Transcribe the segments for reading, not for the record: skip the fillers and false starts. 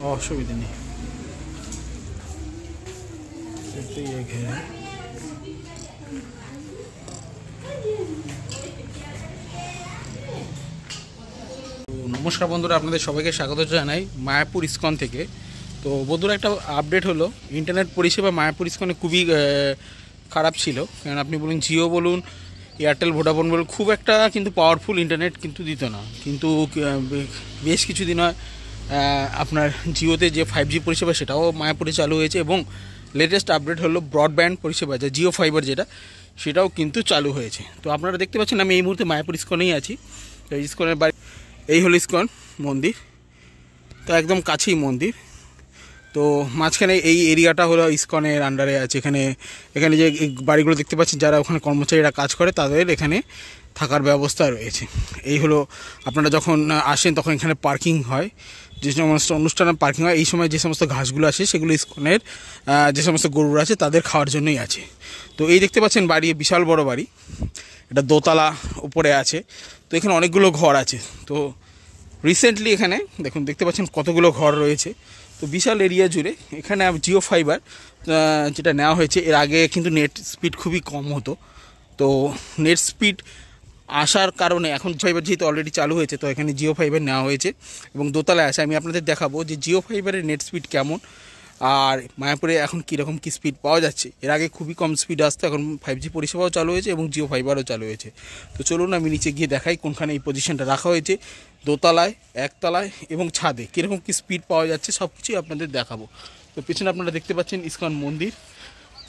असुविधा नहीं सिर्फ ये है। नमस्कार बंधुरा আপনাদের সবাইকে স্বাগত জানাই মায়াপুর ইসকন থেকে। তো বন্ধুরা একটা আপডেট হলো, ইন্টারনেট পরিষেবা মায়াপুর ইসকনে খুবই খারাপ ছিল। কারণ আপনি বলুন জিও বলুন এয়ারটেল ভোডাফোন বলুন খুব একটা কিন্তু পাওয়ারফুল ইন্টারনেট কিন্তু দিত না। কিন্তু বেশ কিছুদিন হয় আপনার জিওতে যে 5G পরিষেবা সেটাও মায়াপুরে চালু হয়েছে এবং লেটেস্ট আপডেট হলো ব্রডব্যান্ড পরিষেবা যা জিও ফাইবার যেটা সেটাও কিন্তু চালু হয়েছে। তো আপনারা দেখতে পাচ্ছেন আমি এই মুহূর্তে মায়াপুর ইসকনেই আছি। তো ইসকনের বাড়ি এই হলো ইসকন মন্দির, তো একদম কাছেই মন্দির। তো মাঝখানে এই এরিয়াটা হলো ইসকনের আন্ডারে আছে। এখানে যে বাড়িগুলো দেখতে পাচ্ছেন যারা ওখানে কর্মচারীরা কাজ করে তাদের এখানে থাকার ব্যবস্থা রয়েছে। এই হলো আপনারা যখন আসেন তখন এখানে পার্কিং হয়, যে সমস্ত অনুষ্ঠানে পার্কিং হয়। এই সময় যে সমস্ত ঘাসগুলো আসে সেগুলো ইসকনের যে সমস্ত গরুরা আছে তাদের খাওয়ার জন্যই আছে। তো এই দেখতে পাচ্ছেন বাড়ি বিশাল বড় বাড়ি, এটা দোতলা উপরে আছে। তো এখানে অনেকগুলো ঘর আছে। তো রিসেন্টলি এখানে দেখতে পাচ্ছেন কতগুলো ঘর রয়েছে। তো বিশাল এরিয়া জুড়ে এখানে জিও ফাইবার যেটা নেওয়া হয়েছে। এর আগে কিন্তু নেট স্পিড খুবই কম হতো। তো নেট স্পিড আসার কারণে এখন ফাইবার যেহেতু অলরেডি চালু হয়েছে, তো এখানে জিও ফাইবার নেওয়া হয়েছে এবং দোতলায় আছে। আমি আপনাদের দেখাবো যে জিও ফাইবারের নেট স্পিড কেমন আর মায়াপুরে এখন কীরকম কী স্পিড পাওয়া যাচ্ছে। এর আগে খুবই কম স্পিড আসতো, এখন 5G পরিষেবাও চালু হয়েছে এবং জিও ফাইবারও চালু হয়েছে। তো চলুন আমি নিচে গিয়ে দেখাই কোনখানে এই পজিশনটা রাখা হয়েছে, দোতলায়, একতলায় এবং ছাদে কীরকম কী স্পিড পাওয়া যাচ্ছে সব কিছুই আপনাদের দেখাবো। তো পিছনে আপনারা দেখতে পাচ্ছেন ইসকন মন্দির।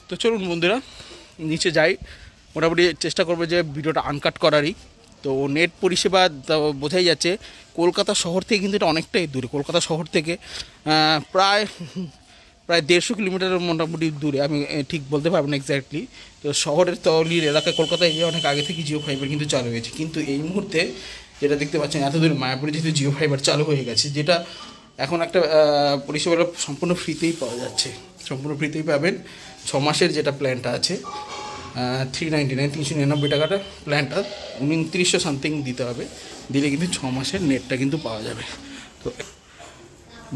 তো চলুন বন্ধুরা নিচে যাই, মোটামুটি চেষ্টা করবো যে ভিডিওটা আনকাট করারই। তো নেট পরিষেবা বোঝাই যাচ্ছে কলকাতা শহর থেকে কিন্তু এটা অনেকটাই দূরে। কলকাতা শহর থেকে প্রায় 150 কিলোমিটারের মোটামুটি দূরে, আমি ঠিক বলতে পারবো না এক্স্যাক্টলি। তো শহরের তলির এলাকায় কলকাতা এরিয়া অনেক আগে থেকে জিও ফাইবার কিন্তু চালু হয়েছে। কিন্তু এই মুহূর্তে যেটা দেখতে পাচ্ছেন এত দূরে মায়াপুরে যেহেতু জিও ফাইবার চালু হয়ে গেছে, যেটা এখন একটা পরিষেবাটা সম্পূর্ণ ফ্রিতেই পাওয়া যাচ্ছে, সম্পূর্ণ ফ্রিতেই পাবেন। 6 মাসের যেটা প্ল্যানটা আছে 399 399 টাকাটা প্ল্যানটা 2900 সামথিং দিতে হবে, দিলে কিন্তু 6 মাসের নেটটা কিন্তু পাওয়া যাবে। তো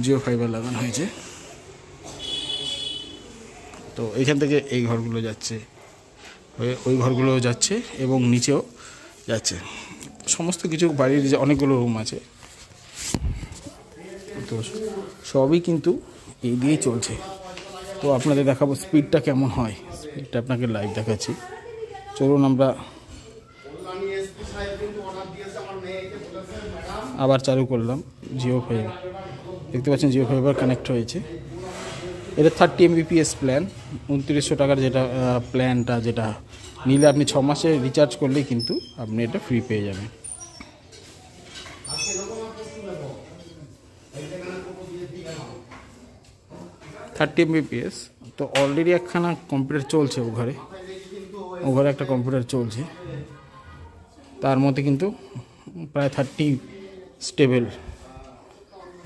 জিও ফাইবার লাগানো হয়েছে। তো এইখান থেকে এই ঘরগুলো যাচ্ছে, ওই ঘরগুলো যাচ্ছে এবং নিচেও যাচ্ছে। সমস্ত কিছু বাড়ির যে অনেকগুলো রুম আছে, তো সবই কিন্তু এই দিয়েই চলছে। তো আপনাদের দেখাবো স্পিডটা কেমন হয়, স্পিডটা আপনাকে লাইভ দেখাচ্ছি। চলুন আমরা আবার চালু করলাম জিও ফাইবার। দেখতে পাচ্ছেন জিও ফাইবার কানেক্ট হয়েছে। এটা 30 Mbps প্ল্যান, 2900 টাকার যেটা প্ল্যানটা, যেটা নিলে আপনি 6 মাসে রিচার্জ করলেই কিন্তু আপনি এটা ফ্রি পেয়ে যাবেন। Mbps। তো অলরেডি একখানা কম্পিউটার চলছে ও ঘরে একটা কম্পিউটার চলছে, তার মধ্যে কিন্তু প্রায় 30 স্টেবল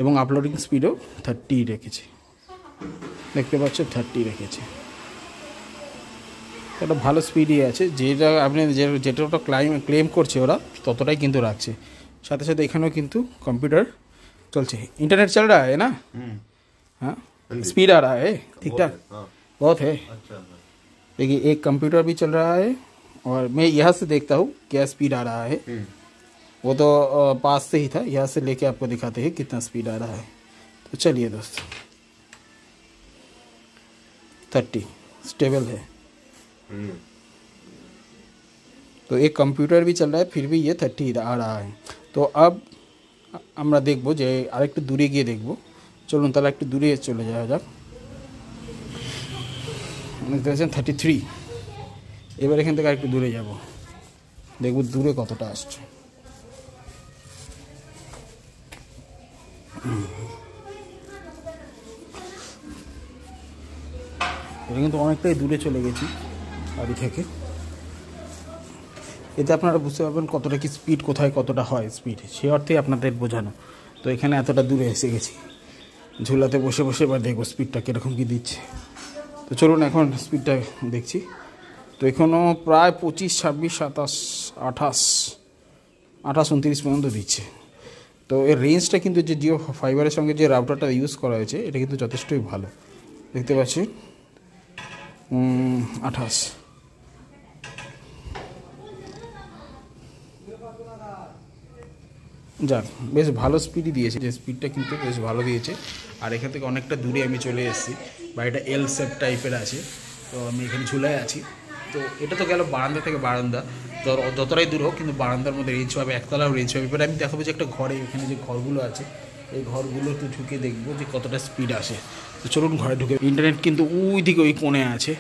এবং আপলোডিং স্পিডও 30 রেখেছে। দেখতে পাচ্ছ 30 রেখেছে, একটা ভালো স্পিডই আছে। যেটা আপনি যেটা ওটা ক্লেম করছে ওরা ততটাই কিন্তু রাখছে। সাথে সাথে এখানেও কিন্তু কম্পিউটার চলছে, इंटरनेट चल रहा है ना। हाँ स्पीड आ रहा है ठीक ठाक, बहुत है। देखिए एक कंप्यूटर भी चल रहा है और मैं यहाँ से देखता हूँ क्या स्पीड आ रहा है। वो तो पास से ही था, यहाँ से लेके आपको दिखाते हैं कितना स्पीड आ रहा है। तो चलिए दोस्त 30 स्टेबल है। तो एक कंप्यूटर भी चल रहा है फिर भी ये 30 आ रहा है। तो अब আমরা দেখবো যে আরেকটু দূরে গিয়ে দেখবো। চলুন তাহলে একটু দূরে চলে যাওয়া যাক। দেখতে পাচ্ছেন 33। এবার এখান থেকে আরেকটু দূরে যাব, দেখবো দূরে কতটা আসছে। এটা কিন্তু অনেকটাই দূরে চলে গেছি বাড়ি থেকে। এতে আপনারা বুঝতে পারবেন কতটা কি স্পিড, কোথায় কতটা হয় স্পিড, সে অর্থেই আপনাদের বোঝানো। তো এখানে এতটা দূরে এসে গেছি, ঝুলাতে বসে বসে এবার দেখবো স্পিডটা কীরকম কী দিচ্ছে। তো চলুন এখন স্পিডটা দেখছি। তো এখনও প্রায় 25 26 27 28 29 পর্যন্ত দিচ্ছে। তো এর রেঞ্জটা কিন্তু যে জিও ফাইবারের সঙ্গে যে রাউটারটা ইউজ করা হয়েছে এটা কিন্তু যথেষ্টই ভালো। দেখতে পাচ্ছি 28। যাক, বেশ ভালো স্পিডই দিয়েছে, যে স্পিডটা কিন্তু বেশ ভালো দিয়েছে। আর এখান থেকে অনেকটা দূরে আমি চলে এসেছি, বা এটা এল শেপ টাইপের আছে। তো আমি এখানে ঝুলে আছি। তো এটা তো গেল বারান্দা থেকে বারান্দা, যতটাই দূর হোক কিন্তু বারান্দার মধ্যে রেঞ্জ পাবে, একতলাও রেঞ্জ পাবে। এবার আমি দেখাবো যে একটা ঘরে, এখানে যে ঘরগুলো আছে এই ঘরগুলো একটু ঢুকে দেখবো যে কতটা স্পিড আসে। তো চলুন ঘরে ঢুকে, ইন্টারনেট কিন্তু ওই দিকে ওই কোণে আছে।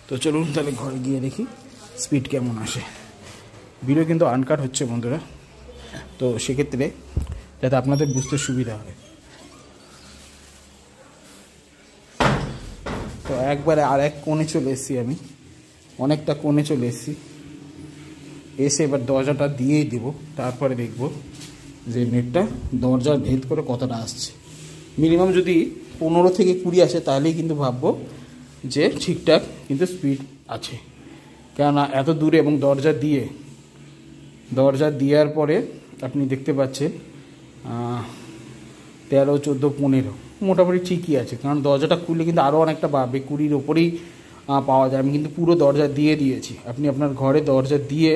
তো চলুন তাহলে ঘরে গিয়ে দেখি স্পিড কেমন আসে। ভিডিও কিন্তু আনকাট হচ্ছে বন্ধুরা, তো সেক্ষেত্রে যাতে আপনাদের বুঝতে সুবিধা হয়। তো একবারে আর এক কোণে চলে এসেছি, আমি অনেকটা কোণে চলে এসেছি। এসে এবার দরজাটা দিয়েই দেবো, তারপরে দেখব যে নেটটা দরজা ভেদ করে কতটা আসছে। মিনিমাম যদি 15 থেকে 20 আসে তাহলেই কিন্তু ভাববো যে ঠিকঠাক কিন্তু স্পিড আছে। কেননা এত দূরে এবং দরজা দেওয়ার পরে আপনি দেখতে পাচ্ছেন 13, 14, 15 মোটামুটি ঠিকই আছে। কারণ দরজাটা খুললে কিন্তু আরও অনেকটা বাড়বে, 20-র ওপরেই পাওয়া যায়। আমি কিন্তু পুরো দরজা দিয়ে দিয়েছি, আপনি আপনার ঘরে দরজা দিয়ে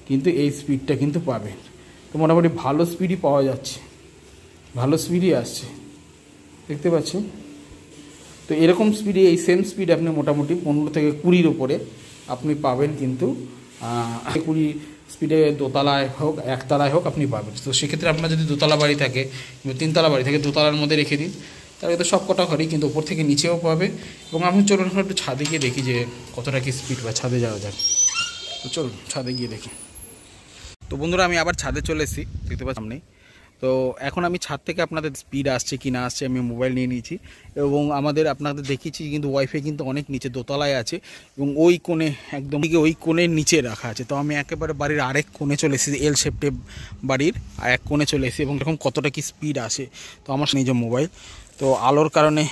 কিন্তু এই স্পিডটা কিন্তু পাবেন। তো মোটামুটি ভালো স্পিডই পাওয়া যাচ্ছে, ভালো স্পিডই আসছে, দেখতে পাচ্ছেন। তো এরকম স্পিডে, এই সেম স্পিড আপনি মোটামুটি 15 থেকে 20-র ওপরে আপনি পাবেন কিন্তু 20 স্পিডে দোতলায় হোক একতলায় হোক আপনি পাবেন। তো সেক্ষেত্রে আপনার যদি দোতলা বাড়ি থাকে কিংবা 3তলা বাড়ি থাকে, দোতলার মধ্যে রেখে দিন, তাহলে তো সব কটা ঘরেই কিন্তু ওপর থেকে নিচেও পাবে। এবং আমি চলুন একটু ছাদে গিয়ে দেখি যে কতটা কি স্পিড বা ছাদে যাওয়া যায়। তো চলুন ছাদে গিয়ে দেখি। তো বন্ধুরা আমি আবার ছাদে চলে এসেছি, দেখতে পাচ্ছি সামনেই। তো এখন আমি ছাদ থেকে আপনাদের স্পিড আসছে কি না আসছে আমি মোবাইল নিয়ে নিয়েছি, এবং আপনাদের দেখিয়েছি কিন্তু ওয়াইফাই কিন্তু অনেক নিচে দোতলায় আছে, এবং ওই কোণে একদম ওই কোণের নিচে রাখা আছে। তো আমি একেবারে বাড়ির আরেক কোণে চলে এসেছি, এল শেপটে বাড়ির আর এক কোণে চলে এসেছি, এবং এরকম কতটা কি স্পিড আসে। তো আমার নিজের মোবাইল, তো আলোর কারণে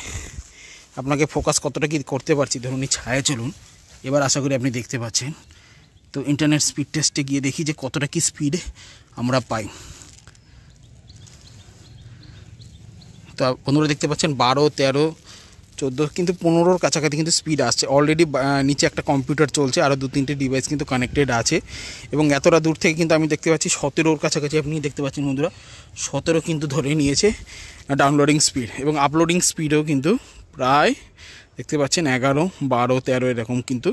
আপনাকে ফোকাস কতটা কি করতে পারছি। ধরুন এই ছায়া, চলুন এবার আশা করি আপনি দেখতে পাচ্ছেন। তো ইন্টারনেট স্পিড টেস্টে গিয়ে দেখি যে কতটা কি স্পিড আমরা পাই। তো বন্ধুরা দেখতে পাচ্ছেন 12, 13, 14 কিন্তু 15-র কাছাকাছি কিন্তু স্পিড আসছে। অলরেডি নিচে একটা কম্পিউটার চলছে, আরও 2-3টে ডিভাইস কিন্তু কানেক্টেড আছে, এবং এতটা দূর থেকে কিন্তু আমি দেখতে পাচ্ছি 17-র কাছাকাছি আপনি দেখতে পাচ্ছেন বন্ধুরা। 17 কিন্তু ধরে নিয়েছে ডাউনলোডিং স্পিড, এবং আপলোডিং স্পিডও কিন্তু প্রায় দেখতে পাচ্ছেন 11, 12, 13 এরকম কিন্তু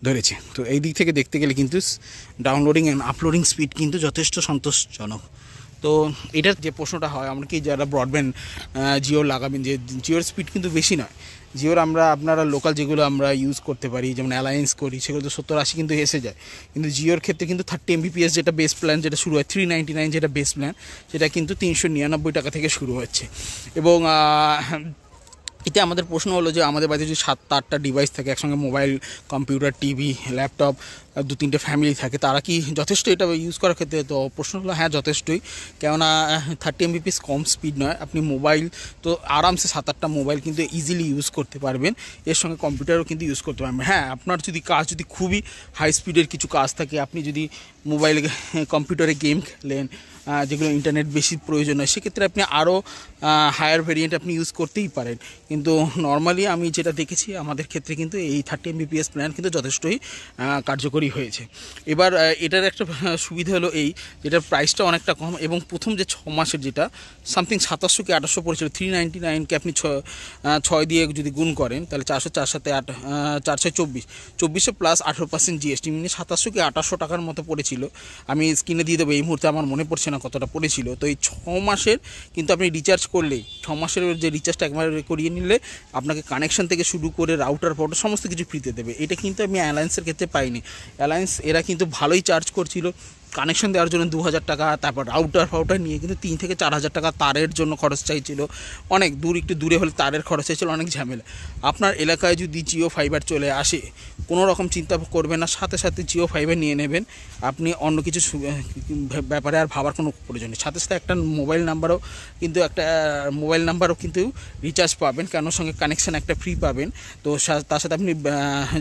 ধরেছে। তো এই দিক থেকে দেখতে গেলে কিন্তু ডাউনলোডিং অ্যান্ড আপলোডিং স্পিড কিন্তু যথেষ্ট সন্তোষজনক। তো এটার যে প্রশ্নটা হয়, আমরা কি যারা ব্রডব্যান্ড জিও লাগাবেন, যে জিওর স্পিড কিন্তু বেশি নয়। জিওর আপনারা লোকাল যেগুলো আমরা ইউজ করতে পারি, যেমন অ্যালায়েন্স করি, সেগুলো তো 70-80 কিন্তু এসে যায়। কিন্তু জিওর ক্ষেত্রে কিন্তু 30 Mbps যেটা বেস প্ল্যান, যেটা শুরু হয় 399 যেটা বেস প্ল্যান, সেটা কিন্তু 399 টাকা থেকে শুরু হচ্ছে। এবং এতে আমাদের প্রশ্ন হলো যে আমাদের বাড়িতে যদি 7-8টা ডিভাইস থাকে একসঙ্গে, মোবাইল, কম্পিউটার, টিভি, ল্যাপটপ, 2-3টে ফ্যামিলি থাকে, তারা কি যথেষ্ট এটা ইউজ করার ক্ষেত্রে? তো প্রশ্ন হলো হ্যাঁ, যথেষ্টই। কেননা 30 Mbps কম স্পিড নয়। আপনি মোবাইল তো আরামসে 7-8টা মোবাইল কিন্তু ইজিলি ইউজ করতে পারবেন, এর সঙ্গে কম্পিউটারও কিন্তু ইউজ করতে পারবেন। হ্যাঁ, আপনার যদি কাজ যদি খুবই হাই স্পিডের কিছু কাজ থাকে, আপনি যদি মোবাইলে কম্পিউটারে গেম খেলেন, যেগুলো ইন্টারনেট বেশি প্রয়োজন হয়, সেক্ষেত্রে আপনি আরও হায়ার ভেরিয়েন্ট আপনি ইউজ করতেই পারেন। কিন্তু নর্মালি আমি যেটা দেখেছি আমাদের ক্ষেত্রে কিন্তু এই 30 Mbps প্ল্যান কিন্তু যথেষ্টই কার্যকরী হয়েছে। এবার এটার একটা সুবিধা হলো এই, যেটার প্রাইসটা অনেকটা কম, এবং প্রথম যে 6 মাসের যেটা সামথিং 2700 কি 2800 পড়েছিল, 399-কে আপনি 6 দিয়ে যদি গুণ করেন তাহলে 400, 4 7 8, 4 6 24, 2400 প্লাস 18% জিএসটি, মানে 2700 কি 2800 টাকার মতো পড়েছিল। আমি স্ক্রিনে দিয়ে দেবো, এই মুহূর্তে আমার মনে পড়ছে না কতটা পড়েছিল। তো এই 6 মাসের কিন্তু আপনি রিচার্জ করলেই, 6 মাসের যে রিচার্জটা একবার করিয়ে নিলে আপনাকে কানেকশন থেকে শুরু করে রাউটার ফাউটার সমস্ত কিছু ফ্রিতে দেবে। এটা কিন্তু আমি অ্যালায়েন্সের ক্ষেত্রে পাইনি। অ্যালায়েন্স এরা কিন্তু ভালোই চার্জ করছিল কানেকশন দেওয়ার জন্য 2000 টাকা, তারপর রাউটার ফাউটার নিয়ে কিন্তু 3 থেকে 4000 টাকা তারের জন্য খরচ চাইছিল, অনেক দূর, একটু দূরে হলে তারের খরচ চাইছিল, অনেক ঝামেলা। আপনার এলাকায় যদি জিও ফাইবার চলে আসে, কোনো রকম চিন্তা করবেন না, সাথে সাথে জিও ফাইবার নিয়ে নেবেন। আপনি অন্য কিছু ব্যাপারে আর ভাবার কোনো প্রয়োজন নেই। সাথে সাথে একটা মোবাইল নাম্বারও কিন্তু রিচার্জ পাবেন, কেন সঙ্গে কানেকশান একটা ফ্রি পাবেন। তো তার সাথে আপনি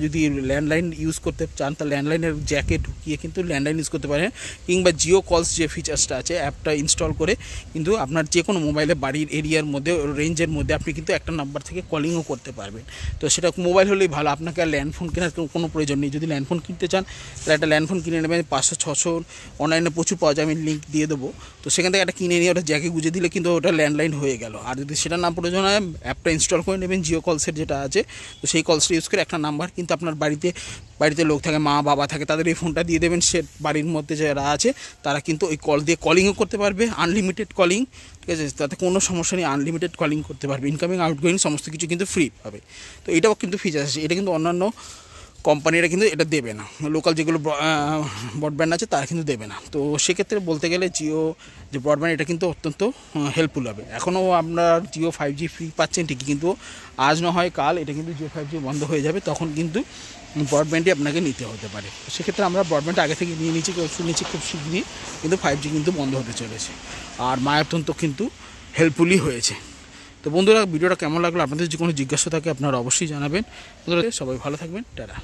যদি ল্যান্ডলাইন ইউজ করতে চান, তা ল্যান্ডলাইনের জ্যাকে ঢুকিয়ে কিন্তু ল্যান্ডলাইন ইউজ করতে পারেন। কিংবা জিও কলস যে ফিচার্সটা আছে অ্যাপটা ইনস্টল করে কিন্তু আপনার যে কোনো মোবাইলে বাড়ির এরিয়ার মধ্যে রেঞ্জের মধ্যে আপনি কিন্তু একটা নাম্বার থেকে কলিংও করতে পারবেন। তো সেটা মোবাইল হলেই ভালো, আপনাকে আর ল্যান্ডফোন কেনার কোনো প্রয়োজন নেই। যদি ল্যান্ডফোন কিনতে চান তাহলে একটা ল্যান্ডফোন কিনে নেবেন, 500-600 অনলাইনে প্রচুর পাওয়া যায়, আমি লিঙ্ক দিয়ে দেবো। তো সেখান থেকে একটা কিনে নিয়ে ওটা জ্যাকে গুঁজে দিলে কিন্তু ওটা ল্যান্ডলাইন হয়ে গেল। আর যদি সেটা না প্রয়োজন হয় অ্যাপটা ইনস্টল করে নেবেন জিও কলসের যেটা আছে, তো সেই কলসটা ইউজ করে একটা নাম্বার কিন্তু আপনার বাড়িতে লোক থাকে, মা বাবা থাকে, তাদের এই ফোনটা দিয়ে দেবেন, সে বাড়ির মধ্যে যারা আছে তারা কিন্তু ওই কল দিয়ে কলিংও করতে পারবে, আনলিমিটেড কলিং, ঠিক আছে, তাতে কোনো সমস্যা নেই, আনলিমিটেড কলিং করতে পারবে, ইনকামিং আউটগোয়িং সমস্ত কিছু কিন্তু ফ্রি পাবে। তো এটাও কিন্তু ফিচার আছে, এটা কিন্তু অন্যান্য কোম্পানিরা কিন্তু এটা দেবে না, লোকাল যেগুলো ব্রডব্যান্ড আছে তারা কিন্তু দেবে না। তো সেক্ষেত্রে বলতে গেলে জিও যে ব্রডব্যান্ড এটা কিন্তু অত্যন্ত হেল্পফুল হবে। এখনও আপনার জিও 5G ফ্রি পাচ্ছেন ঠিকই, কিন্তু আজ না হয় কাল এটা কিন্তু জিও 5G বন্ধ হয়ে যাবে, তখন কিন্তু ব্রডব্যান্ডই আপনাকে নিতে হতে পারে। সেক্ষেত্রে আমরা ব্রডব্যান্ড আগে থেকে নিয়ে নিচ্ছি খুব শীঘ্রই কিন্তু 5G কিন্তু বন্ধ হতে চলেছে। আর অত্যন্ত কিন্তু হেল্পফুলই হয়েছে। তো বন্ধুরা ভিডিওটা কেমন লাগলো, আপনাদের যদি কোনো জিজ্ঞাসা থাকে আপনারা অবশ্যই জানাবেন। বন্ধুরা সবাই ভালো থাকবেন, টাটা।